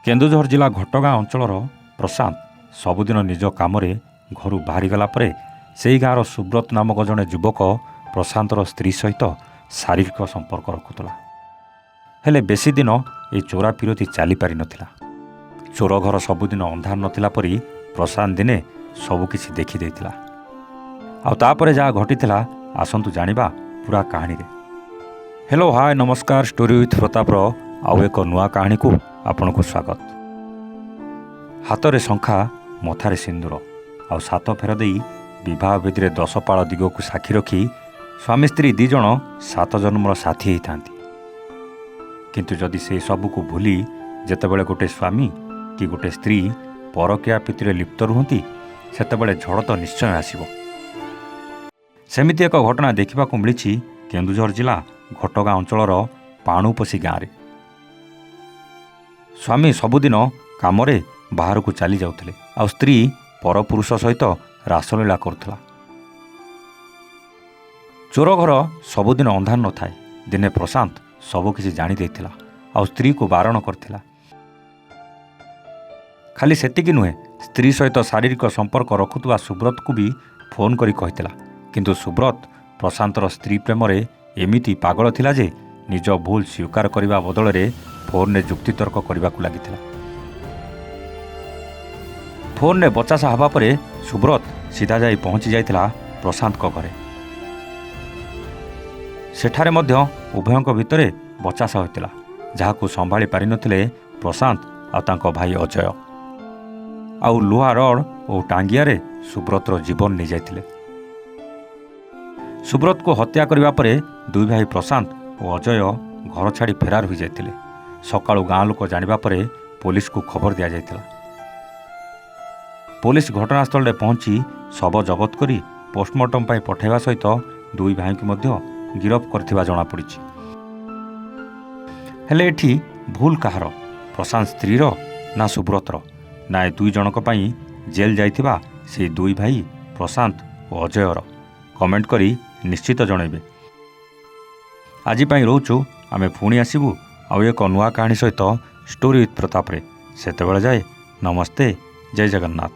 କେନ୍ଦୁଝର ଜିଲ୍ଲା ଘଟଗାଁ ଅଞ୍ଚଳର ପ୍ରଶାନ୍ତ ସବୁଦିନ ନିଜ କାମରେ ଘରୁ ବାହାରିଗଲା ପରେ ସେହି ଗାଁର ସୁବ୍ରତ ନାମକ ଜଣେ ଯୁବକ ପ୍ରଶାନ୍ତର ସ୍ତ୍ରୀ ସହିତ ଶାରୀରିକ ସମ୍ପର୍କ ରଖୁଥିଲା। ହେଲେ ବେଶୀ ଦିନ ଏ ଚୋରା ବିରୋଧୀ ଚାଲିପାରିନଥିଲା। ଚୋର ଘର ସବୁଦିନ ଅନ୍ଧାର ନଥିଲା ପରି ପ୍ରଶାନ୍ତ ଦିନେ ସବୁକିଛି ଦେଖିଦେଇଥିଲା। ଆଉ ତାପରେ ଯାହା ଘଟିଥିଲା ଆସନ୍ତୁ ଜାଣିବା ପୁରା କାହାଣୀରେ। ହ୍ୟାଲୋ ହାଏ ନମସ୍କାର, ଷ୍ଟୋରି ୱିଥ୍ ପ୍ରତାପର ଆଉ ଏକ ନୂଆ କାହାଣୀକୁ ଆପଣଙ୍କୁ ସ୍ୱାଗତ। ହାତରେ ଶଙ୍ଖା, ମଥାରେ ସିନ୍ଦୁର ଆଉ 7 ଫେର ଦେଇ ବିବାହ ବେଦୀରେ 10 ପାଳ ଦିଗକୁ ସାକ୍ଷୀ ରଖି ସ୍ୱାମୀ ସ୍ତ୍ରୀ 2 ଜଣ 7 ଜନ୍ମର ସାଥୀ ହେଇଥାନ୍ତି। କିନ୍ତୁ ଯଦି ସେ ସବୁକୁ ଭୁଲି ଯେତେବେଳେ ଗୋଟେ ସ୍ୱାମୀ କି ଗୋଟେ ସ୍ତ୍ରୀ ପରକୀୟା ପ୍ରୀତିରେ ଲିପ୍ତ ରୁହନ୍ତି, ସେତେବେଳେ ଝଡ଼ ତ ନିଶ୍ଚୟ ଆସିବ। ସେମିତି ଏକ ଘଟଣା ଦେଖିବାକୁ ମିଳିଛି କେନ୍ଦୁଝର ଜିଲ୍ଲା ଘଟଗାଁ ଅଞ୍ଚଳର ପାଣୁପୋଷି ଗାଁରେ। ସ୍ୱାମୀ ସବୁଦିନ କାମରେ ବାହାରକୁ ଚାଲି ଯାଉଥିଲେ, ଆଉ ସ୍ତ୍ରୀ ପରପୁରୁଷ ସହିତ ରାସଲୀଳା କରୁଥିଲା। ଚୋର ଘର ସବୁଦିନ ଅନ୍ଧାର ନଥାଏ। ଦିନେ ପ୍ରଶାନ୍ତ ସବୁକିଛି ଜାଣିଦେଇଥିଲା ଆଉ ସ୍ତ୍ରୀକୁ ବାରଣ କରିଥିଲା। ଖାଲି ସେତିକି ନୁହେଁ, ସ୍ତ୍ରୀ ସହିତ ଶାରୀରିକ ସମ୍ପର୍କ ରଖୁଥିବା ସୁବ୍ରତକୁ ବି ଫୋନ୍ କରି କହିଥିଲା। କିନ୍ତୁ ସୁବ୍ରତ ପ୍ରଶାନ୍ତର ସ୍ତ୍ରୀ ପ୍ରେମରେ ଏମିତି ପାଗଳ ଥିଲା ଯେ ନିଜ ଭୁଲ ସ୍ୱୀକାର କରିବା ବଦଳରେ ଫୋନ୍ରେ ଯୁକ୍ତିତର୍କ କରିବାକୁ ଲାଗିଥିଲା। ଫୋନ୍ରେ ବଚାସା ହେବା ପରେ ସୁବ୍ରତ ସିଧା ଯାଇ ପହଞ୍ଚି ଯାଇଥିଲା ପ୍ରଶାନ୍ତଙ୍କ ଘରେ। ସେଠାରେ ମଧ୍ୟ ଉଭୟଙ୍କ ଭିତରେ ବଚାସା ହୋଇଥିଲା, ଯାହାକୁ ସମ୍ଭାଳି ପାରିନଥିଲେ ପ୍ରଶାନ୍ତ ଆଉ ତାଙ୍କ ଭାଇ ଅଜୟ। ଆଉ ଲୁହା ରଡ୍ ଓ ଟାଙ୍ଗିଆରେ ସୁବ୍ରତର ଜୀବନ ନେଇଯାଇଥିଲେ। ସୁବ୍ରତକୁ ହତ୍ୟା କରିବା ପରେ 2 ଭାଇ ପ୍ରଶାନ୍ତ ଓ ଅଜୟ ଘର ଛାଡ଼ି ଫେରାର ହୋଇଯାଇଥିଲେ। ସକାଳୁ ଗାଁ ଲୋକ ଜାଣିବା ପରେ ପୋଲିସକୁ ଖବର ଦିଆଯାଇଥିଲା। ପୋଲିସ ଘଟଣାସ୍ଥଳରେ ପହଞ୍ଚି ଶବ ଜବତ କରି ପୋଷ୍ଟମର୍ଟମ ପାଇଁ ପଠାଇବା ସହିତ 2 ଭାଇଙ୍କୁ ମଧ୍ୟ ଗିରଫ କରିଥିବା ଜଣାପଡ଼ିଛି। ହେଲେ ଏଠି ଭୁଲ କାହାର? ପ୍ରଶାନ୍ତ ସ୍ତ୍ରୀର ନା ସୁବ୍ରତର? ନା ଏ 2 ଜଣଙ୍କ ପାଇଁ ଜେଲ୍ ଯାଇଥିବା ସେହି 2 ଭାଇ ପ୍ରଶାନ୍ତ ଓ ଅଜୟର? କମେଣ୍ଟ କରି ନିଶ୍ଚିତ ଜଣାଇବେ। ଆଜି ପାଇଁ ରହୁଛୁ। ଆମେ ପୁଣି ଆସିବୁ ଆଉ ଏକ ନୂଆ କାହାଣୀ ସହିତ ଷ୍ଟୋରି ୱିଥ୍ ପ୍ରତାପରେ। ସେତେବେଳେ ଯାଏ ନମସ୍ତେ, ଜୟ ଜଗନ୍ନାଥ।